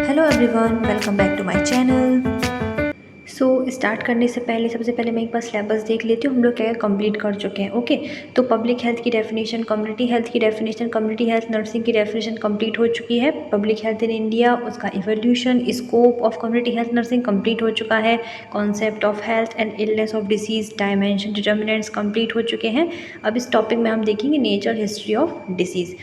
Hello everyone, welcome back to my channel. Start करने से पहले सबसे पहले मैं एक बार सिलेबस देख लेती हूँ हम लोग क्या क्या कंप्लीट कर चुके हैं। ओके, तो पब्लिक हेल्थ की डेफिनेशन, कम्युनिटी हेल्थ की डेफिनेशन, कम्युनिटी हेल्थ नर्सिंग की डेफिनेशन कंप्लीट हो चुकी है। पब्लिक हेल्थ इन इंडिया, उसका evolution, scope of community health nursing complete हो चुका है। Concept of health and illness of disease, dimension, determinants complete हो चुके हैं। अब इस टॉपिक में हम देखेंगे nature history of disease.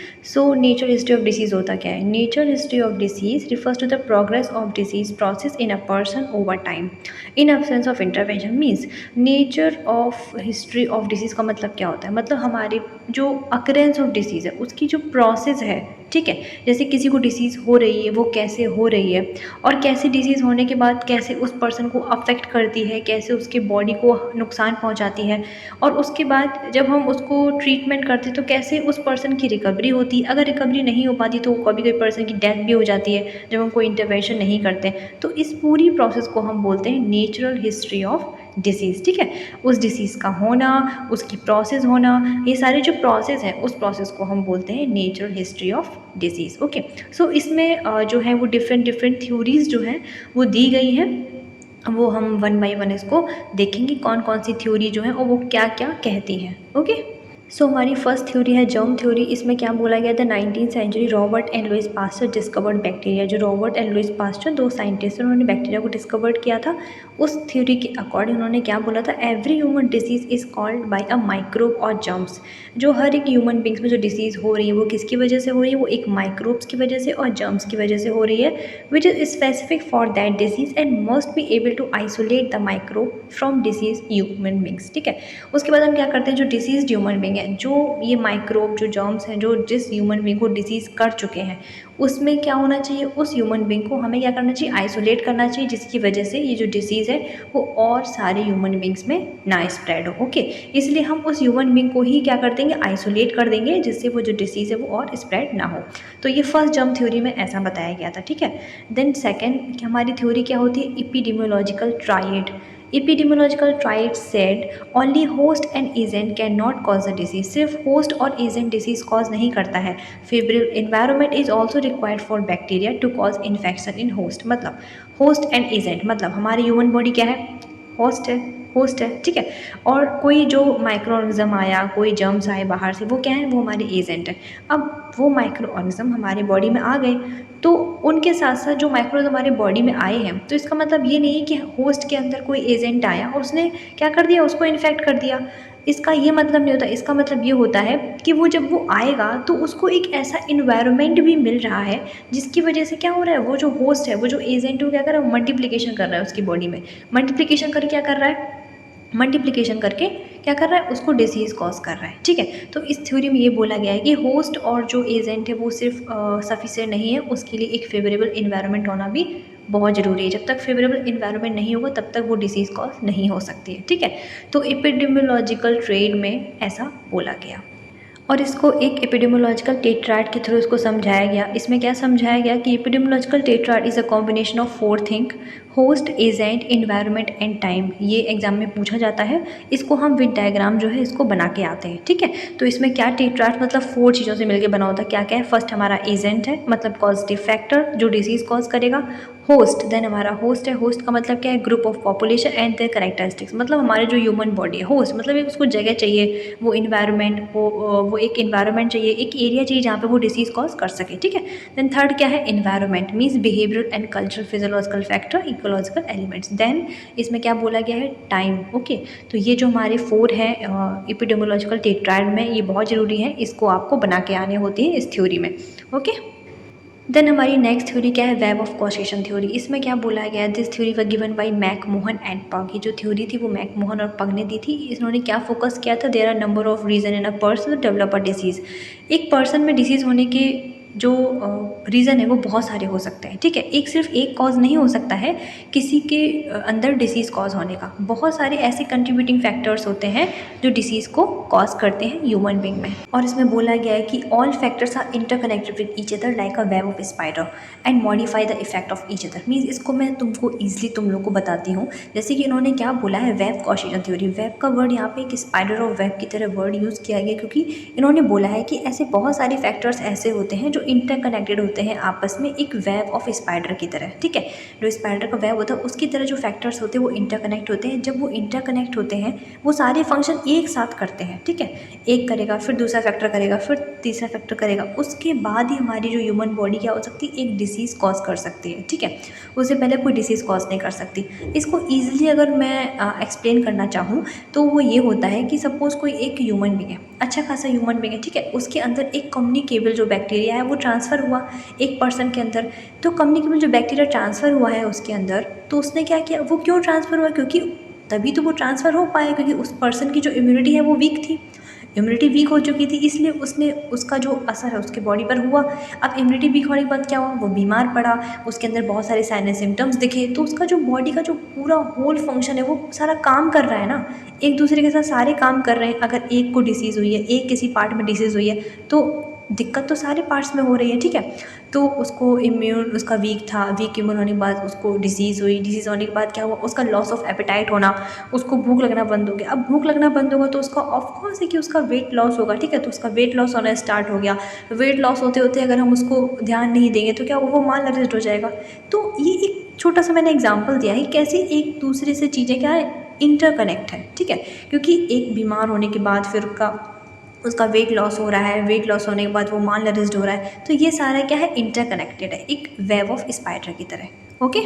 Nature history of disease होता क्या है? Nature history of disease refers to the progress of disease process in a person over time in absence of intervention. Means nature of history of disease का मतलब क्या होता है? मतलब हमारे जो अकरेंस ऑफ डिसीज़ है उसकी जो प्रोसेस है, ठीक है, जैसे किसी को डिसीज़ हो रही है वो कैसे हो रही है और कैसे डिसीज़ होने के बाद कैसे उस पर्सन को अफेक्ट करती है, कैसे उसके बॉडी को नुकसान पहुंचाती है, और उसके बाद जब हम उसको ट्रीटमेंट करते हैं तो कैसे उस पर्सन की रिकवरी होती है। अगर रिकवरी नहीं हो पाती तो कभी कोई पर्सन की डेथ भी हो जाती है जब हम कोई इंटरवेंशन नहीं करते। तो इस पूरी प्रोसेस को हम बोलते हैं नेचुरल हिस्ट्री ऑफ डिसीज़, ठीक है। उस डिसीज़ का होना, उसकी प्रोसेस होना, ये सारे जो प्रोसेस हैं उस प्रोसेस को हम बोलते हैं natural history of disease. Okay, इसमें जो है वो डिफरेंट डिफरेंट थ्योरीज जो हैं वो दी गई हैं। वो हम वन बाय वन इसको देखेंगे कौन कौन सी थ्योरी जो है और वो क्या क्या कहती हैं। ओके, हमारी फर्स्ट थ्योरी है जर्म थ्योरी। इसमें क्या बोला गया था? 19th century Robert and Louis Pasteur discovered bacteria. जो रॉबर्ट एंड लुइस पास्चर दो साइंटिस्ट हैं, उन्होंने बैक्टीरिया को डिस्कवर्ड किया था। उस थ्योरी के अकॉर्डिंग उन्होंने क्या बोला था? Every human disease is called by a microbe और जर्म्स। जो हर एक ह्यूमन बींग्स में जो डिसीज़ हो रही है वो किसकी वजह से हो रही है? वो एक माइक्रोब्स की वजह से और जर्म्स की वजह से हो रही है, which is specific for that disease and must be able to isolate the microbe from disease human beings, ठीक है। उसके बाद हम क्या करते हैं? जो डिसीज ह्यूमन बींग है, जो ये माइक्रोब जो जर्म्स हैं जो जिस ह्यूमन बींग को डिसीज़ कर चुके हैं, उसमें क्या होना चाहिए? उस ह्यूमन बींग को हमें क्या करना चाहिए? आइसोलेट करना चाहिए, जिसकी वजह से ये जो डिसीज़ है वो और सारे ह्यूमन बींग्स में ना स्प्रेड हो। ओके, इसलिए हम उस ह्यूमन बींग को ही क्या कर देंगे? आइसोलेट कर देंगे, जिससे वो जो डिसीज़ है वो और स्प्रेड ना हो। तो ये फर्स्ट जर्म थ्योरी में ऐसा बताया गया था, ठीक है। देन सेकेंड हमारी थ्योरी क्या होती है? Epidemiological triad. Epidemiological triad said only host and agent can not cause the disease. सिर्फ होस्ट और एजेंट डिसीज कॉज नहीं करता है। Favourable environment is also required for bacteria to cause infection in host. मतलब host and agent, मतलब हमारी human body क्या है? होस्ट है, होस्ट है, ठीक है। और कोई जो माइक्रो ऑर्गेनिज्म आया, कोई जर्म्स आए बाहर से, वो क्या है? वो हमारे एजेंट है। अब वो माइक्रो ऑर्गेनिज्म हमारे बॉडी में आ गए तो उनके साथ साथ जो माइक्रो हमारे बॉडी में आए हैं, तो इसका मतलब ये नहीं है कि होस्ट के अंदर कोई एजेंट आया और उसने क्या कर दिया? उसको इन्फेक्ट कर दिया। इसका ये मतलब नहीं होता। इसका मतलब ये होता है कि वो जब वो आएगा तो उसको एक ऐसा इन्वायरमेंट भी मिल रहा है जिसकी वजह से क्या हो रहा है? वो जो होस्ट है, वो जो एजेंट है, वो क्या कर रहा है? मल्टीप्लिकेशन कर रहा है उसकी बॉडी में। मल्टीप्लिकेशन करके क्या कर रहा है? मल्टीप्लिकेशन करके क्या कर रहा है? उसको डिसीज़ कॉज कर रहा है, ठीक है। तो इस थ्योरी में ये बोला गया है कि होस्ट और जो एजेंट है वो सिर्फ सफिशिएंट नहीं है, उसके लिए एक फेवरेबल इन्वायरमेंट होना भी बहुत ज़रूरी है। जब तक फेवरेबल इन्वायरमेंट नहीं होगा तब तक वो डिसीज़ कॉज नहीं हो सकती है, ठीक है। तो एपिडेमियोलॉजिकल ट्रेड में ऐसा बोला गया और इसको एक एपिडेमियोलॉजिकल टेट्राड के थ्रू इसको समझाया गया। इसमें क्या समझाया गया कि epidemiological tetrad is a combination of 4 thing: host, agent, environment and time. ये एग्जाम में पूछा जाता है। इसको हम विद डायग्राम जो है इसको बना के आते हैं, ठीक है। तो इसमें क्या टेट्राड मतलब 4 चीज़ों से मिलकर बना होता है। क्या क्या है? फर्स्ट हमारा एजेंट है, मतलब पॉजिटिव फैक्टर जो डिसीज़ कॉज करेगा। होस्ट, देन हमारा होस्ट है। होस्ट का मतलब क्या है? Group of population and the characteristics, मतलब हमारे जो ह्यूमन बॉडी है। होस्ट मतलब एक उसको जगह चाहिए, वो इन्वायरमेंट, वो एक इन्वायरमेंट चाहिए, एक एरिया चाहिए जहाँ पे वो डिसीज़ कॉज कर सके, ठीक है। देन थर्ड क्या है? Environment means behavioural and cultural physiological factor, ecological elements. Then इसमें क्या बोला गया है? टाइम। ओके, तो ये जो हमारे 4 हैं एपिडेमियोलॉजिकल टेट्राड में, ये बहुत ज़रूरी है, इसको आपको बना के आने होती है इस थ्योरी में। ओके, देन हमारी नेक्स्ट थ्योरी क्या है? Web of causation theory. इसमें क्या बोला गया है? दिस थ्योरी व गिवन बाय मैकमोहन एंड पग। ये जो थ्योरी थी वो मैकमोहन और पग ने दी थी। इन्होंने क्या फोकस किया था? There are number of reason in a person develop a disease. एक पर्सन में डिसीज़ होने के जो रीज़न है वो बहुत सारे हो सकते हैं, ठीक है। एक सिर्फ एक कॉज नहीं हो सकता है किसी के अंदर डिसीज़ कॉज होने का। बहुत सारे ऐसे कंट्रीब्यूटिंग फैक्टर्स होते हैं जो डिसीज़ को कॉज करते हैं ह्यूमन बींग में। और इसमें बोला गया है कि all factors are interconnected with each other like a web of spider and modify the effect of each other. Means इसको मैं तुमको ईजिली तुम लोग को बताती हूँ। जैसे कि इन्होंने क्या बोला है? Web causation theory. वेब का वर्ड यहाँ पे एक स्पाइडर और वेब की तरह वर्ड यूज़ किया गया क्योंकि इन्होंने बोला है कि ऐसे बहुत सारे फैक्टर्स ऐसे होते हैं जो इंटरकनेक्टेड होते हैं आपस में एक वेब ऑफ स्पाइडर की तरह, ठीक है। जो स्पाइडर का वेब होता है उसकी तरह जो फैक्टर्स होते हैं वो इंटरकनेक्ट होते हैं। जब वो इंटरकनेक्ट होते हैं वो सारे फंक्शन एक साथ करते हैं, ठीक है। एक करेगा, फिर दूसरा फैक्टर करेगा, फिर तीसरा फैक्टर करेगा, उसके बाद ही हमारी जो ह्यूमन बॉडी क्या हो सकती है, एक डिसीज़ कॉज कर सकती है, ठीक है। उससे पहले कोई डिसीज़ कॉज नहीं कर सकती। इसको ईजिली अगर मैं एक्सप्लेन करना चाहूँ तो वो ये होता है कि सपोज़ कोई एक ह्यूमन बीइंग है, अच्छा खासा ह्यूमन बीइंग है, ठीक है। उसके अंदर एक कम्युनिकेबल जो बैक्टीरिया है वो ट्रांसफ़र हुआ एक पर्सन के अंदर। तो कम्युनिकेबल जो बैक्टीरिया ट्रांसफ़र हुआ है उसके अंदर, तो उसने क्या किया, वो क्यों ट्रांसफ़र हुआ, क्योंकि तभी तो वो ट्रांसफ़र हो पाया क्योंकि उस पर्सन की जो इम्यूनिटी है वो वीक थी, इम्यूनिटी वीक हो चुकी थी, इसलिए उसने उसका जो असर है उसके बॉडी पर हुआ। अब इम्यूनिटी वीक होने के बाद क्या हुआ, वो बीमार पड़ा, उसके अंदर बहुत सारे साइन एंड सिम्टम्स दिखे, तो उसका जो बॉडी का जो पूरा होल फंक्शन है वो सारा काम कर रहा है ना, एक दूसरे के साथ सारे काम कर रहे हैं। अगर एक को डिसीज़ हुई है, एक किसी पार्ट में डिसीज़ हुई है, तो दिक्कत तो सारे पार्ट्स में हो रही है, ठीक है। तो उसको इम्यून उसका वीक था, वीक इम्यून होने के बाद उसको डिसीज़ हुई, डिसीज़ होने के बाद क्या हुआ, उसका लॉस ऑफ एपेटाइट होना, उसको भूख लगना बंद हो गया। अब भूख लगना बंद होगा तो उसका ऑफकोर्स है कि उसका वेट लॉस होगा, ठीक है। तो उसका वेट लॉस होना स्टार्ट हो गया। वेट लॉस होते होते अगर हम उसको ध्यान नहीं देंगे तो क्या वो माल नरिश्ड हो जाएगा। तो ये एक छोटा सा मैंने एग्जाम्पल दिया है कैसे एक दूसरे से चीज़ें क्या है, इंटरकनेक्ट है, ठीक है। क्योंकि एक बीमार होने के बाद फिर उसका वेट लॉस हो रहा है, वेट लॉस होने के बाद वो माल नरिश्ड हो रहा है, तो ये सारा क्या है, इंटरकनेक्टेड है, एक वेब ऑफ स्पाइडर की तरह, ओके।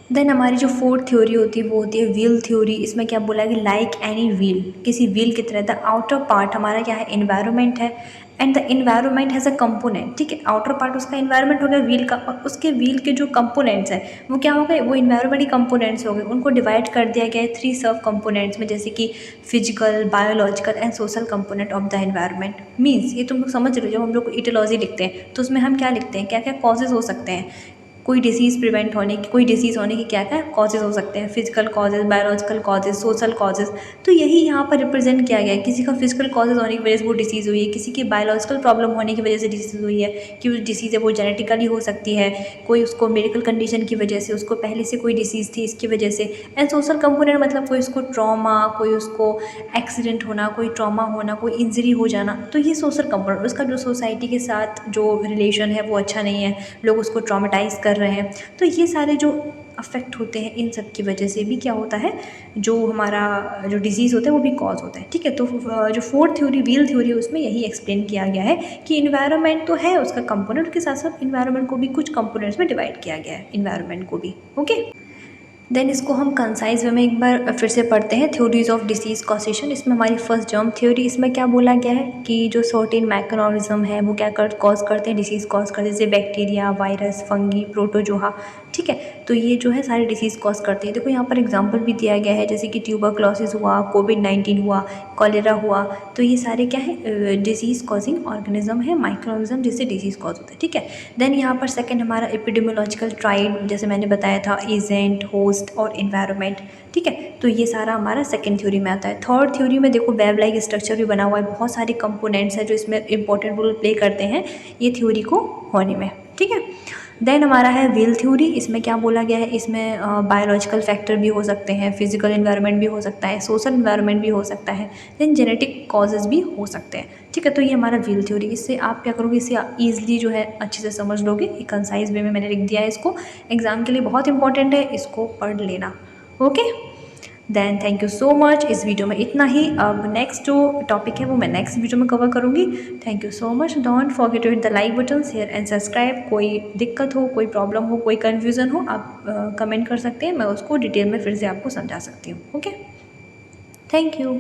देन हमारी जो फोर्थ थ्योरी होती है वो होती है व्हील थ्योरी। इसमें क्या बोला है कि लाइक एनी व्हील, किसी व्हील की तरह द आउटर पार्ट हमारा क्या है, इन्वायरमेंट है, and the environment has a component, ठीक है। आउटर पार्ट उसका इन्वायरमेंट हो गया व्हील का, और उसके व्हील के जो कंपोनेंट्स हैं वो क्या हो गए, वो इन्वायरमेंट ही कंपोनेंट्स हो गए। उनको डिवाइड कर दिया गया है 3 सब कंपोनेंट्स में, जैसे कि physical, biological and social component of the environment. Means ये तुम लोग समझ रहे हो, जब हम लोग इटियोलॉजी लिखते हैं तो उसमें हम क्या लिखते हैं, क्या क्या कॉजेज़ हो सकते हैं, कोई डिसीज़ प्रिवेंट होने की, कोई डिसीज़ होने की क्या क्या कॉजेज़ हो सकते हैं, physical causes, biological causes, social causes. तो यही यहाँ पर रिप्रेजेंट किया गया है। किसी का फिजिकल कॉजेज़ होने की वजह से वो डिसीज़ हुई है, किसी की बायोलॉजिकल प्रॉब्लम होने की वजह से डिसीज़ हुई है, कि वो डिसीज़ है वो जेनेटिकली हो सकती है, कोई उसको मेडिकल कंडीशन की वजह से, उसको पहले से कोई डिसीज़ थी इसकी वजह से। एंड सोशल कंपोनेंट मतलब कोई उसको ट्रॉमा, कोई उसको एक्सीडेंट होना, कोई ट्रॉमा होना, कोई इंजरी हो जाना, तो ये सोशल कंपोनेंट, उसका जो सोसाइटी के साथ जो रिलेशन है वो अच्छा नहीं है, लोग उसको ट्रॉमेटाइज़ कर रहे हैं। तो ये सारे जो अफेक्ट होते हैं इन सब की वजह से भी क्या होता है, जो हमारा जो डिजीज़ होता है वो भी कॉज होता है, ठीक है। तो जो फोर्थ थ्योरी व्हील थ्योरी उसमें यही एक्सप्लेन किया गया है कि इन्वायरमेंट तो है उसका कंपोनेंट, के साथ साथ इन्वायरमेंट को भी कुछ कंपोनेंट्स में डिवाइड किया गया है, इन्वायरमेंट को भी, ओके। देन इसको हम कंसाइज वे में एक बार फिर से पढ़ते हैं, थ्योरीज ऑफ डिसीज़ कॉजेशन। इसमें हमारी फर्स्ट जर्म थ्योरी, इसमें क्या बोला गया है कि जो सर्टेन मैकेनिज्म है वो क्या कॉज करते हैं, डिसीज़ कॉज करते हैं, जैसे बैक्टीरिया, वायरस, फंगी, प्रोटोजोआ, ठीक है। तो ये जो है सारे डिसीज़ कॉज करते हैं। देखो यहाँ पर एग्जांपल भी दिया गया है, जैसे कि ट्यूबरक्लोसिस हुआ, कोविड-19 हुआ, कॉलेरा हुआ, तो ये सारे क्या है, डिसीज़ कॉजिंग ऑर्गेनिज्म है, माइक्रोऑर्गेनिज्म जिससे डिसीज़ कॉज होता है, ठीक है। देन यहाँ पर सेकंड हमारा एपिडेमियोलॉजिकल ट्राइड, जैसे मैंने बताया था, एजेंट, होस्ट और एनवायरनमेंट, ठीक है। तो ये सारा हमारा सेकंड थ्योरी में आता है। थर्ड थ्योरी में देखो वेब लाइक स्ट्रक्चर भी बना हुआ है, बहुत सारे कंपोनेंट्स हैं जो इसमें इंपॉर्टेंट रोल प्ले करते हैं ये थ्योरी को होने में, ठीक है। देन हमारा है व्हील थ्योरी। इसमें क्या बोला गया है, इसमें बायोलॉजिकल फैक्टर भी हो सकते हैं, फिजिकल इन्वायरमेंट भी हो सकता है, सोशल इन्वायरमेंट भी हो सकता है, देन जेनेटिक कॉजेज़ भी हो सकते हैं, ठीक है। तो ये हमारा व्हील थ्योरी, इससे आप क्या करोगे, इसे ईजिली जो है अच्छे से समझ लोगे। एक कंसाइज वे में मैंने लिख दिया है इसको, एग्जाम के लिए बहुत इंपॉर्टेंट है, इसको पढ़ लेना, okay. Then thank you so much. इस वीडियो में इतना ही। अब नेक्स्ट जो टॉपिक है वो मैं नेक्स्ट वीडियो में कवर करूँगी। Thank you so much. Don't forget to hit the like button, share and subscribe. कोई दिक्कत हो, कोई प्रॉब्लम हो, कोई कन्फ्यूज़न हो, आप कमेंट कर सकते हैं, मैं उसको डिटेल में फिर से आपको समझा सकती हूँ, ओके। Thank you.